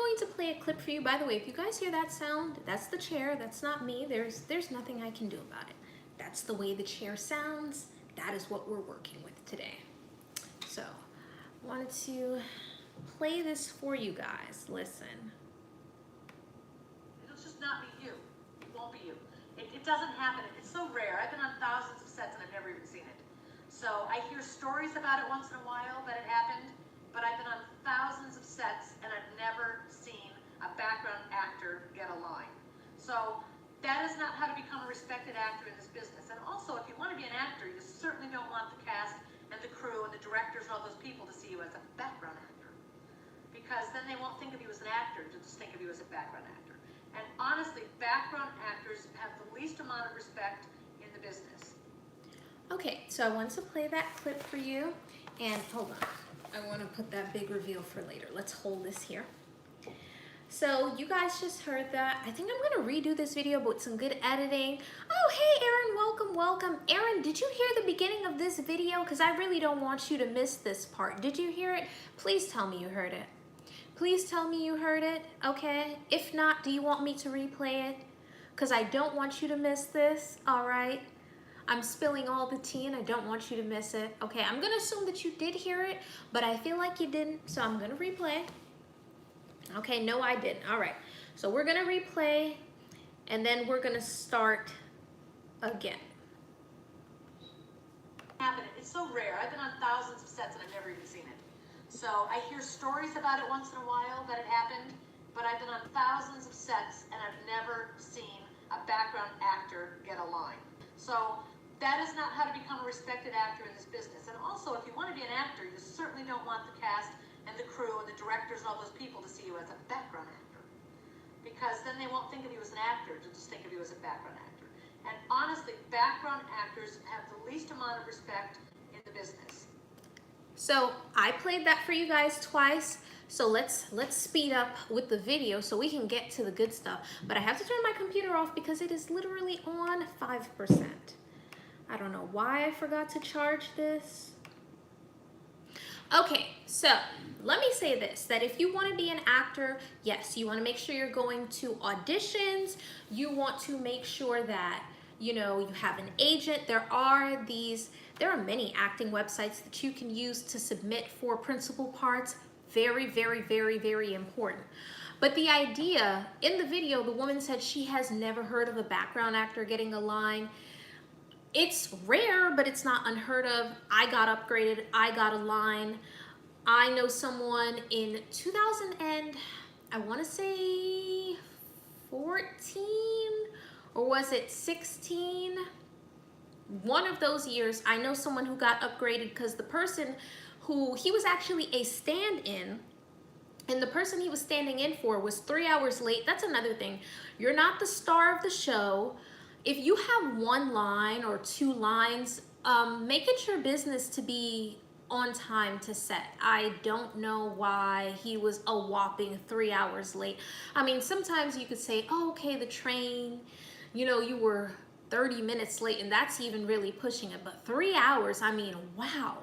going to play a clip for you. By the way, if you guys hear that sound, that's the chair. That's not me. There's nothing I can do about it. That's the way the chair sounds. That is what we're working with today. So I wanted to play this for you guys. Listen. It'll just not be you. It won't be you. It doesn't happen. It's so rare. I've been on thousands of sets and I've never even seen it. So I hear stories about it once in a while that it happened, but I've been on thousands of sets and I've never seen a background actor get a line. So that is not how to become a respected actor in this business. And also, if you want to be an actor, you certainly don't want the cast and the crew and the directors and all those people to see you as a background actor. Because then they won't think of you as an actor, they'll just think of you as a background actor. And honestly, background actors have the least amount of respect in the business. Okay, so I want to play that clip for you. And hold on, I want to put that big reveal for later. Let's hold this here. So you guys just heard that. I think I'm gonna redo this video with some good editing. Oh, hey Erin, welcome, welcome. Erin, did you hear the beginning of this video? Because I really don't want you to miss this part. Did you hear it? Please tell me you heard it. Please tell me you heard it, okay? If not, do you want me to replay it? Because I don't want you to miss this, all right? I'm spilling all the tea and I don't want you to miss it. Okay, I'm gonna assume that you did hear it, but I feel like you didn't, so I'm gonna replay. Okay, no, I didn't. All right, so we're gonna replay and then we're gonna start again. It's so rare. I've been on thousands of sets and I've never even seen it. So I hear stories about it once in a while that it happened, but I've been on thousands of sets and I've never seen a background actor get a line. So that is not how to become a respected actor in this business. And also, if you want to be an actor, you certainly don't want the cast and the crew and the directors and all those people to see you as a background actor. Because then they won't think of you as an actor, they'll just think of you as a background actor. And honestly, background actors have the least amount of respect in the business. So I played that for you guys twice. So let's speed up with the video so we can get to the good stuff. But I have to turn my computer off because it is literally on 5%. I don't know why I forgot to charge this. Okay, so let me say this, that if you want to be an actor, yes, you want to make sure you're going to auditions. You want to make sure that, you know, you have an agent. There are many acting websites that you can use to submit for principal parts. Very, very, very, very important. But the idea, in the video, the woman said she has never heard of a background actor getting a line. It's rare, but it's not unheard of. I got upgraded, I got a line. I know someone in 2000 and I want to say 14, or was it 16? One of those years, I know someone who got upgraded because the person he was actually a stand-in, and the person he was standing in for was 3 hours late. That's another thing. You're not the star of the show. If you have one line or two lines, make it your business to be on time to set. I don't know why he was a whopping 3 hours late. I mean, sometimes you could say, oh, okay, the train, you know, you were 30 minutes late, and that's even really pushing it. But 3 hours, I mean, wow.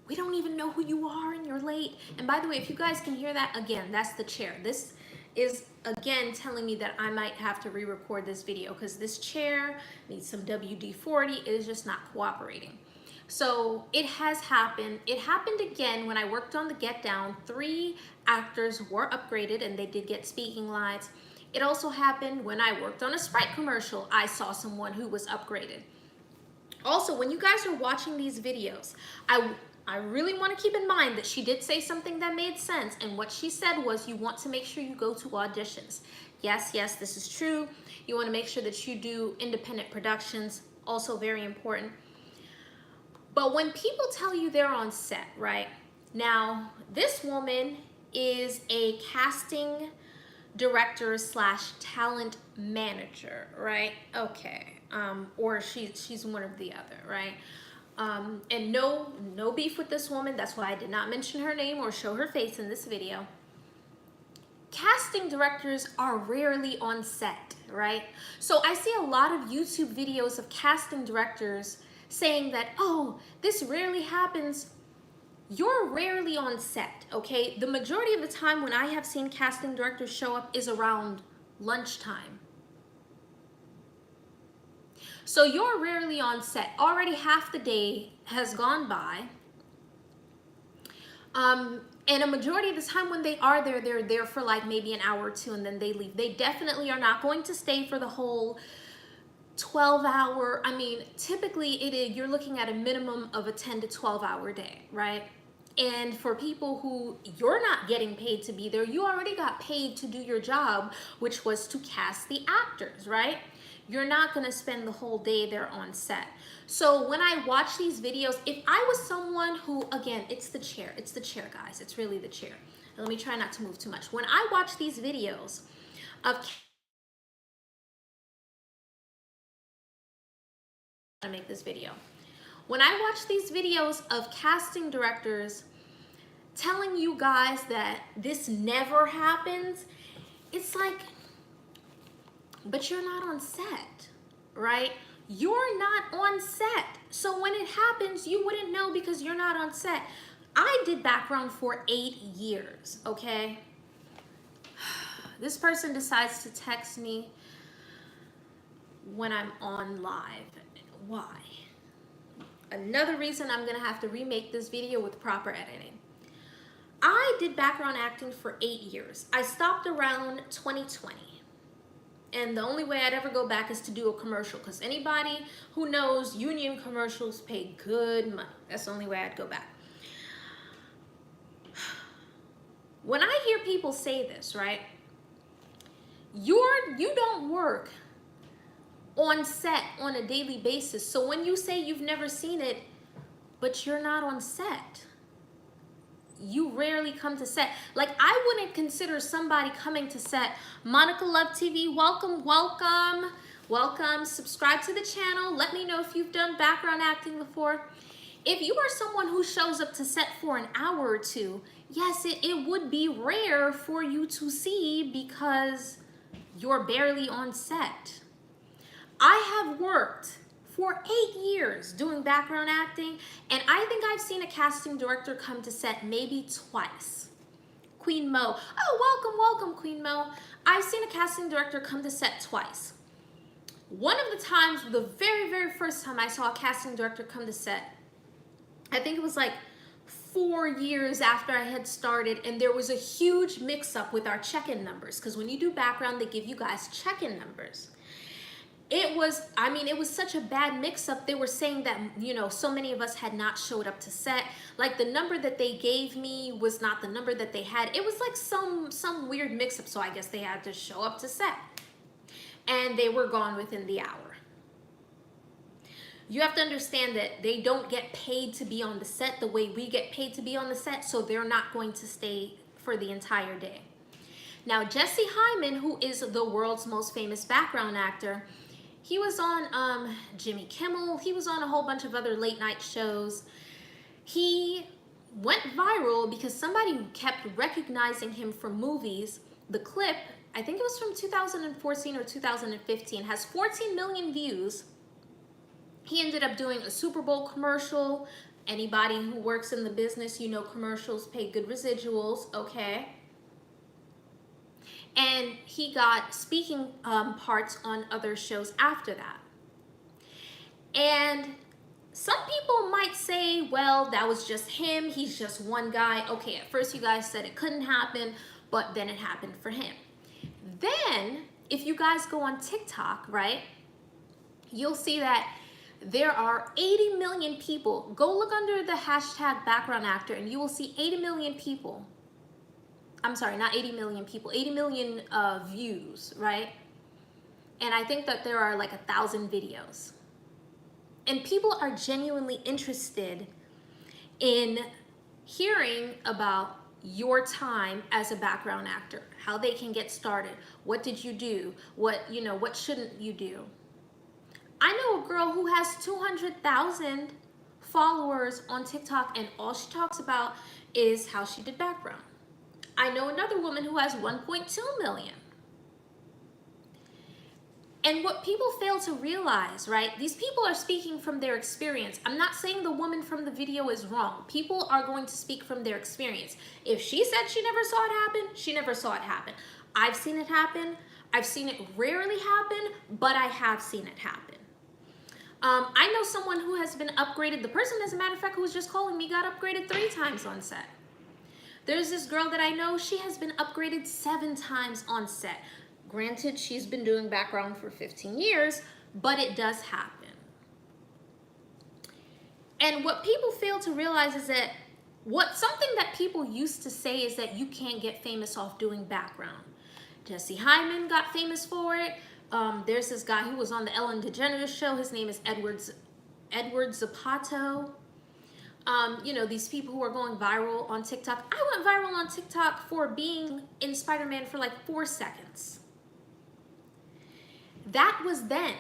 We don't even know who you are and you're late. And by the way, if you guys can hear that, again, that's the chair. This is, again, telling me that I might have to re-record this video because this chair needs some WD-40. It is just not cooperating. So it has happened. It happened again when I worked on the Get Down. 3 actors were upgraded and they did get speaking lines. It also happened when I worked on a Sprite commercial. I saw someone who was upgraded. Also, when you guys are watching these videos, I really want to keep in mind that she did say something that made sense, and what she said was you want to make sure you go to auditions. Yes, yes, this is true. You want to make sure that you do independent productions, also very important. But when people tell you they're on set, right? Now, this woman is a casting director / talent manager, right? Okay, or she's one or the other, right? And no beef with this woman. That's why I did not mention her name or show her face in this video. Casting directors are rarely on set, right? So I see a lot of YouTube videos of casting directors saying that, oh, this rarely happens. you're rarely on set, okay? The majority of the time when I have seen casting directors show up is around lunchtime. So you're rarely on set. Already half the day has gone by. And a majority of the time when they are there, they're there for like maybe an hour or two and then they leave. They definitely are not going to stay for the whole 12-hour. I mean, typically you're looking at a minimum of a 10 to 12-hour day, right? And for people who you're not getting paid to be there, you already got paid to do your job, which was to cast the actors, right? You're not going to spend the whole day there on set. So when I watch these videos, if I was someone who, again, it's the chair, guys. It's really the chair. Let me try not to move too much. When I watch these videos of to make this video. When I watch these videos of casting directors telling you guys that this never happens, it's like, but you're not on set, right? You're not on set. So when it happens, you wouldn't know because you're not on set. I did background for 8 years, okay? This person decides to text me when I'm on live. Why? Another reason I'm gonna have to remake this video with proper editing. I did background acting for 8 years. I stopped around 2020. And the only way I'd ever go back is to do a commercial, because anybody who knows union commercials pay good money. That's the only way I'd go back. When I hear people say this, right? You don't work on set on a daily basis. So when you say you've never seen it, but you're not on set, you rarely come to set. Like, I wouldn't consider somebody coming to set. Monica Love TV, welcome, welcome, welcome. Subscribe to the channel. Let me know if you've done background acting before. If you are someone who shows up to set for an hour or two, yes, it would be rare for you to see because you're barely on set. I have worked for 8 years doing background acting, and I think I've seen a casting director come to set maybe twice. Queen Mo. Oh, welcome, Queen Mo. I've seen a casting director come to set twice. One of the times, the very, very first time I saw a casting director come to set, I think it was like 4 years after I had started, and there was a huge mix-up with our check-in numbers, because when you do background, they give you guys check-in numbers. It was such a bad mix-up. They were saying that, so many of us had not showed up to set. Like, the number that they gave me was not the number that they had. It was like some weird mix-up, so I guess they had to show up to set. And they were gone within the hour. You have to understand that they don't get paid to be on the set the way we get paid to be on the set, so they're not going to stay for the entire day. Now, Jessie Hyman, who is the world's most famous background actor, he was on Jimmy Kimmel. He was on a whole bunch of other late night shows. He went viral because somebody kept recognizing him from movies. The clip, I think it was from 2014 or 2015, has 14 million views. He ended up doing a Super Bowl commercial. Anybody who works in the business, commercials pay good residuals, okay? And he got speaking parts on other shows after that. And some people might say, well, that was just him. He's just one guy. Okay, at first you guys said it couldn't happen, but then it happened for him. Then, if you guys go on TikTok, right, you'll see that there are 80 million people. Go look under the hashtag background actor and you will see 80 million people. I'm sorry, not 80 million people, 80 million views, right? And I think that there are like 1,000 videos. And people are genuinely interested in hearing about your time as a background actor, how they can get started, what did you do, what shouldn't you do. I know a girl who has 200,000 followers on TikTok, and all she talks about is how she did background. I know another woman who has 1.2 million. And what people fail to realize, right? These people are speaking from their experience. I'm not saying the woman from the video is wrong. People are going to speak from their experience. If she said she never saw it happen, she never saw it happen. I've seen it happen. I've seen it rarely happen, but I have seen it happen. I know someone who has been upgraded. The person, as a matter of fact, who was just calling me, got upgraded 3 times on set. There's this girl that I know, she has been upgraded 7 times on set. Granted, she's been doing background for 15 years, but it does happen. And what people fail to realize is that something that people used to say is that you can't get famous off doing background. Jessie Hyman got famous for it. There's this guy who was on the Ellen DeGeneres show. His name is Edward Zapato. You know, these people who are going viral on TikTok. I went viral on TikTok for being in Spider-Man for like 4 seconds. That was then.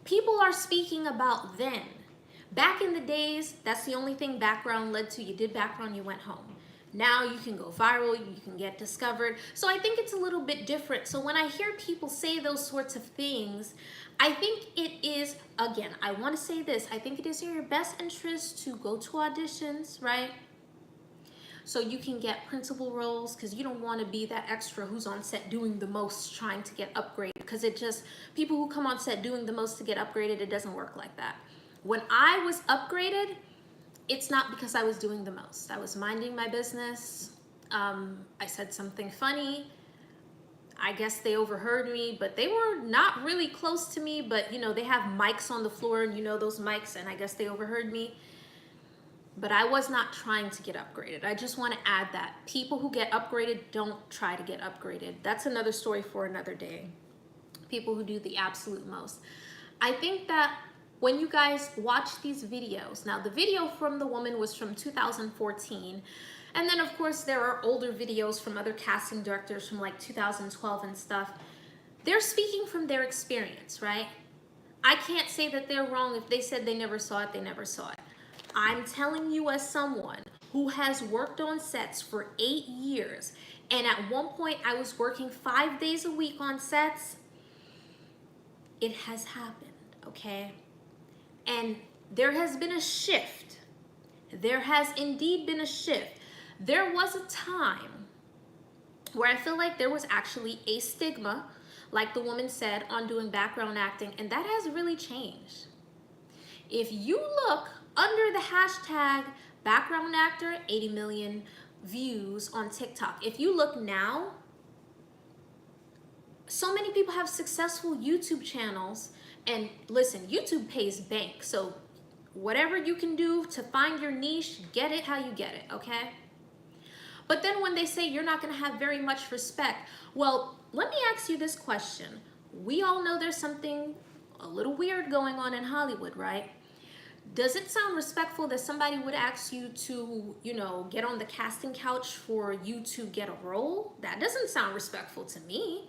People are speaking about then. Back in the days, that's the only thing background led to. You did background, you went home. Now you can go viral, you can get discovered. So I think it's a little bit different. So when I hear people say those sorts of things, I think it is, again, I want to say this, I think it is in your best interest to go to auditions, right? So you can get principal roles, because you don't want to be that extra who's on set doing the most trying to get upgraded, because it just, people who come on set doing the most to get upgraded, it doesn't work like that. When I was upgraded, it's not because I was doing the most. I was minding my business. I said something funny. I guess they overheard me, but they were not really close to me, but you know, they have mics on the floor and you know those mics, and I guess they overheard me. But I was not trying to get upgraded. I just want to add that. People who get upgraded don't try to get upgraded. That's another story for another day. People who do the absolute most. I think that when you guys watch these videos, now the video from the woman was from 2014, and then of course there are older videos from other casting directors from like 2012 and stuff. They're speaking from their experience, right? I can't say that they're wrong. If they said they never saw it, they never saw it. I'm telling you, as someone who has worked on sets for 8 years, and at one point I was working 5 days a week on sets, it has happened, okay? And there has been a shift. There has indeed been a shift. There was a time where I feel like there was actually a stigma, like the woman said, on doing background acting, and that has really changed. If you look under the hashtag background actor, 80 million views on TikTok. If you look now, so many people have successful YouTube channels. And listen, YouTube pays bank. So whatever you can do to find your niche, get it how you get it, okay? But then when they say you're not going to have very much respect, well, let me ask you this question. We all know there's something a little weird going on in Hollywood, right? Does it sound respectful that somebody would ask you to, you know, get on the casting couch for you to get a role? That doesn't sound respectful to me.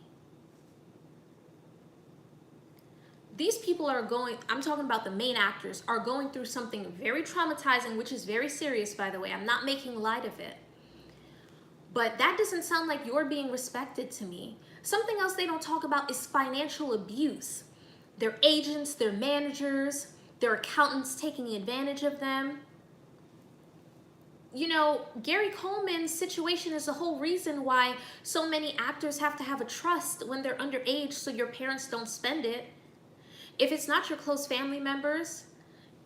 These people are going, I'm talking about the main actors, are going through something very traumatizing, which is very serious, by the way. I'm not making light of it. But that doesn't sound like you're being respected to me. Something else they don't talk about is financial abuse. Their agents, their managers, their accountants taking advantage of them. You know, Gary Coleman's situation is the whole reason why so many actors have to have a trust when they're underage so your parents don't spend it. If it's not your close family members,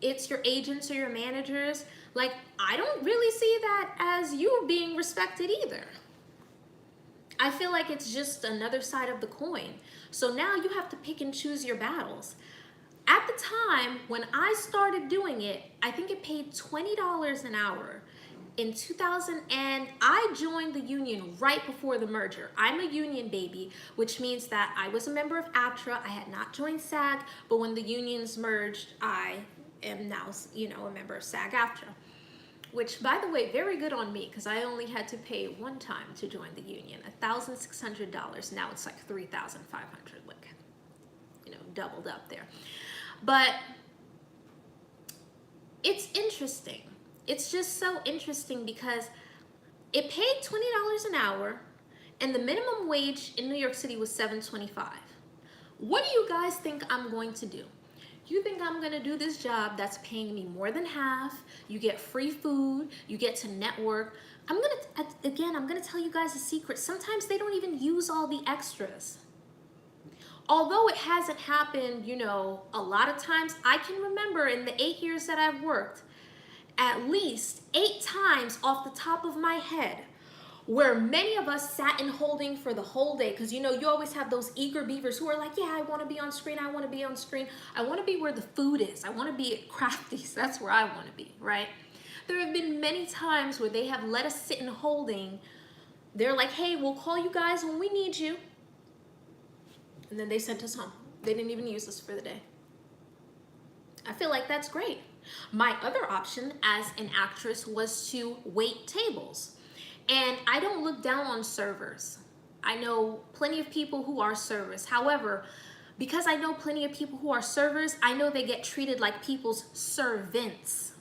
it's your agents or your managers. Like, I don't really see that as you being respected either. I feel like it's just another side of the coin. So now you have to pick and choose your battles. At the time when I started doing it, I think it paid $20 an hour. In 2000, and I joined the union right before the merger. I'm a union baby, which means that I was a member of APTRA. I had not joined SAG, but when the unions merged, I am now, you know, a member of SAG-AFTRA. Which, by the way, very good on me, because I only had to pay one time to join the union, $1,600. Now it's like $3,500, like, you know, doubled up there. But it's interesting. It's just so interesting because it paid $20 an hour, and the minimum wage in New York City was $7.25. What do you guys think I'm going to do? You think I'm gonna do this job that's paying me more than half, you get free food, you get to network. I'm gonna tell you guys a secret. Sometimes they don't even use all the extras. Although it hasn't happened, a lot of times, I can remember in the 8 years that I've worked, at least 8 times off the top of my head, where many of us sat in holding for the whole day, because you always have those eager beavers who are like, yeah, I want to be on screen, I want to be on screen, I want to be where the food is, I want to be at Crafties, that's where I want to be, right? There have been many times where they have let us sit in holding. They're like, hey, we'll call you guys when we need you, and then they sent us home. They didn't even use us for the day. I feel like that's great. My other option as an actress was to wait tables. And I don't look down on servers. I know plenty of people who are servers. However, because I know plenty of people who are servers, I know they get treated like people's servants.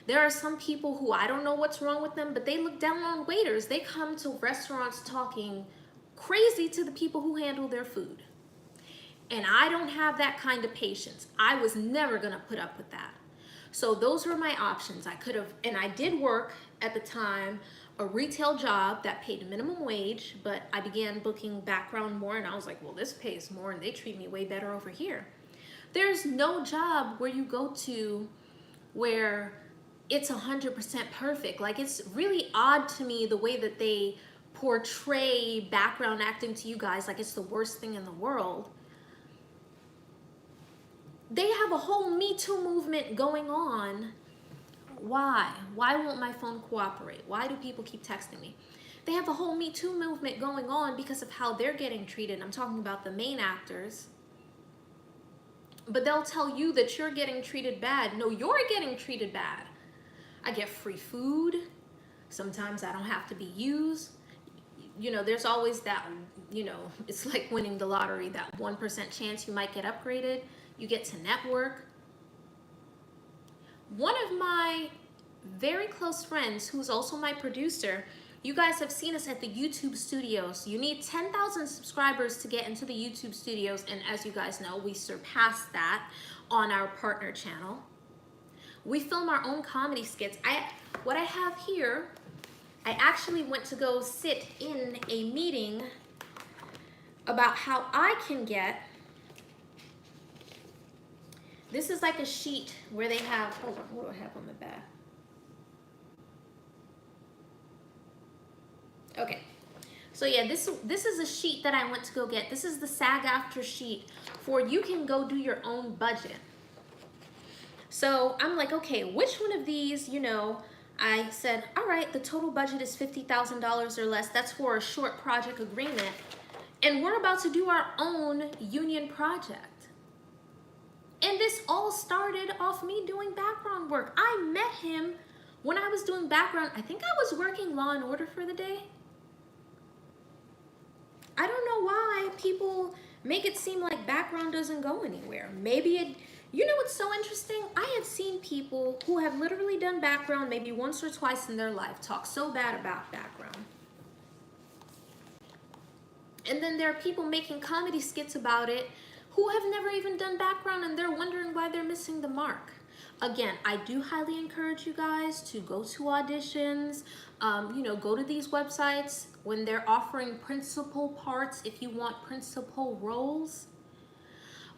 There are some people who I don't know what's wrong with them, but they look down on waiters. They come to restaurants talking crazy to the people who handle their food. And I don't have that kind of patience. I was never gonna put up with that. So those were my options. I could have, and I did work at the time, a retail job that paid minimum wage, but I began booking background more, and I was like, well, this pays more and they treat me way better over here. There's no job where you go to where it's 100% perfect. Like, it's really odd to me the way that they portray background acting to you guys like it's the worst thing in the world. They have a whole Me Too movement going on. Why? Why won't my phone cooperate? Why do people keep texting me? They have a whole Me Too movement going on because of how they're getting treated. I'm talking about the main actors. But they'll tell you that you're getting treated bad. No, you're getting treated bad. I get free food. Sometimes I don't have to be used. There's always that, it's like winning the lottery, that 1% chance you might get upgraded. You get to network. One of my very close friends, who's also my producer, you guys have seen us at the YouTube studios. You need 10,000 subscribers to get into the YouTube studios, and as you guys know, we surpassed that on our partner channel. We film our own comedy skits. What I have here, I actually went to go sit in a meeting about how I can get, this is like a sheet where they have, hold on, what do I have on the back? Okay, so yeah, this is a sheet that I went to go get. This is the SAG-AFTRA sheet for you can go do your own budget. So I'm like, okay, which one of these, I said, all right, the total budget is $50,000 or less. That's for a short project agreement. And we're about to do our own union project. And this all started off me doing background work. I met him when I was doing background. I think I was working Law and Order for the day. I don't know why people make it seem like background doesn't go anywhere. Maybe it, what's so interesting? I have seen people who have literally done background maybe once or twice in their life talk so bad about background. And then there are people making comedy skits about it who have never even done background, and they're wondering why they're missing the mark. Again, I do highly encourage you guys to go to auditions, go to these websites when they're offering principal parts if you want principal roles.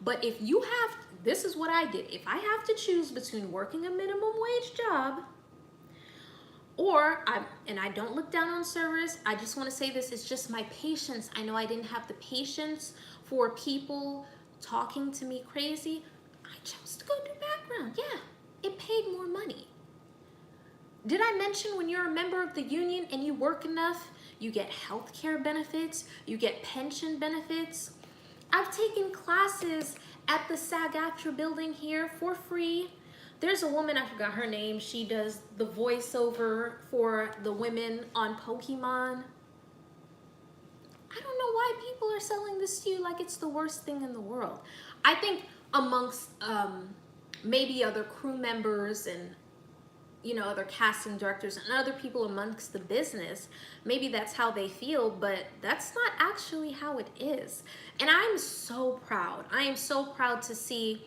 But if you have, this is what I did. If I have to choose between working a minimum wage job and I don't look down on servers, I just want to say this, it's just my patience. I know I didn't have the patience for people talking to me crazy. I chose to go do background. Yeah, it paid more money. Did I mention when you're a member of the union and you work enough, you get health care benefits, you get pension benefits? I've taken classes at the SAG-AFTRA building here for free. There's a woman, I forgot her name, she does the voiceover for the women on Pokemon. I don't know why people are selling this to you like it's the worst thing in the world. I think amongst maybe other crew members and you know, other casting directors and other people amongst the business, maybe that's how they feel, but that's not actually how it is. And I'm so proud. I am so proud to see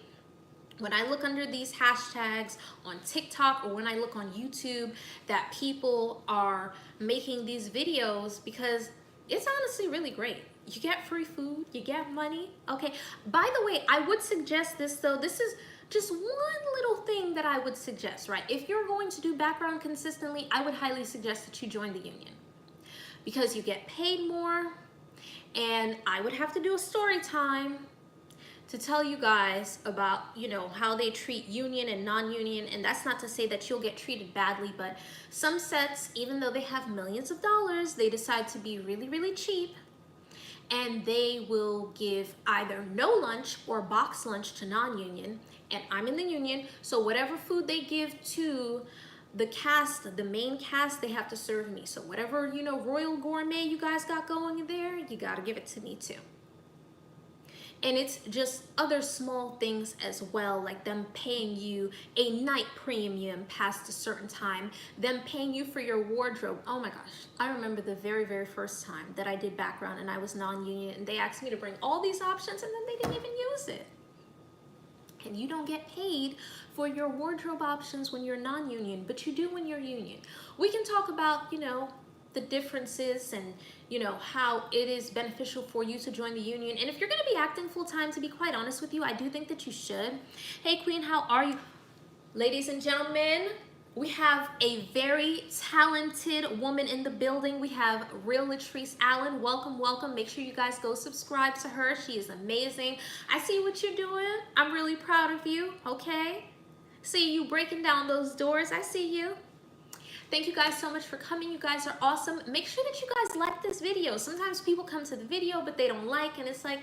when I look under these hashtags on TikTok or when I look on YouTube that people are making these videos, because it's honestly really great. You get free food, you get money. Okay, by the way, I would suggest this though. This is just one little thing that I would suggest, right? If you're going to do background consistently, I would highly suggest that you join the union, because you get paid more. And I would have to do a story time to tell you guys about, you know, how they treat union and non-union. And that's not to say that you'll get treated badly, but some sets, even though they have millions of dollars, they decide to be really, really cheap, and they will give either no lunch or box lunch to non-union. And I'm in the union, so whatever food they give to the cast, the main cast, they have to serve me. So whatever, you know, royal gourmet you guys got going in there, you got to give it to me too. And it's just other small things as well, like them paying you a night premium past a certain time, them paying you for your wardrobe. Oh my gosh, I remember the very, very first time that I did background and I was non-union, and they asked me to bring all these options and then they didn't even use it. And you don't get paid for your wardrobe options when you're non-union, but you do when you're union. We can talk about, you know, the differences and, you know, how it is beneficial for you to join the union. And if you're going to be acting full-time, to be quite honest with you, I do think that you should. Hey Queen, how are you? Ladies and gentlemen, we have a very talented woman in the building. We have Real Latrice Allen. Welcome, welcome. Make sure you guys go subscribe to her. She is amazing. I see what you're doing. I'm really proud of you, okay? See you breaking down those doors. I see you. Thank you guys so much for coming. You guys are awesome. Make sure that you guys like this video. Sometimes people come to the video, but they don't like, and it's like,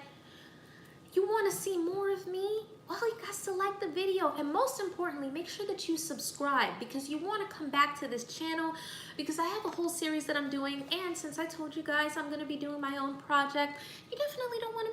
you want to see more of me? Well, you guys to like the video, and most importantly, make sure that you subscribe, because you want to come back to this channel, because I have a whole series that I'm doing, and since I told you guys I'm going to be doing my own project, you definitely don't want to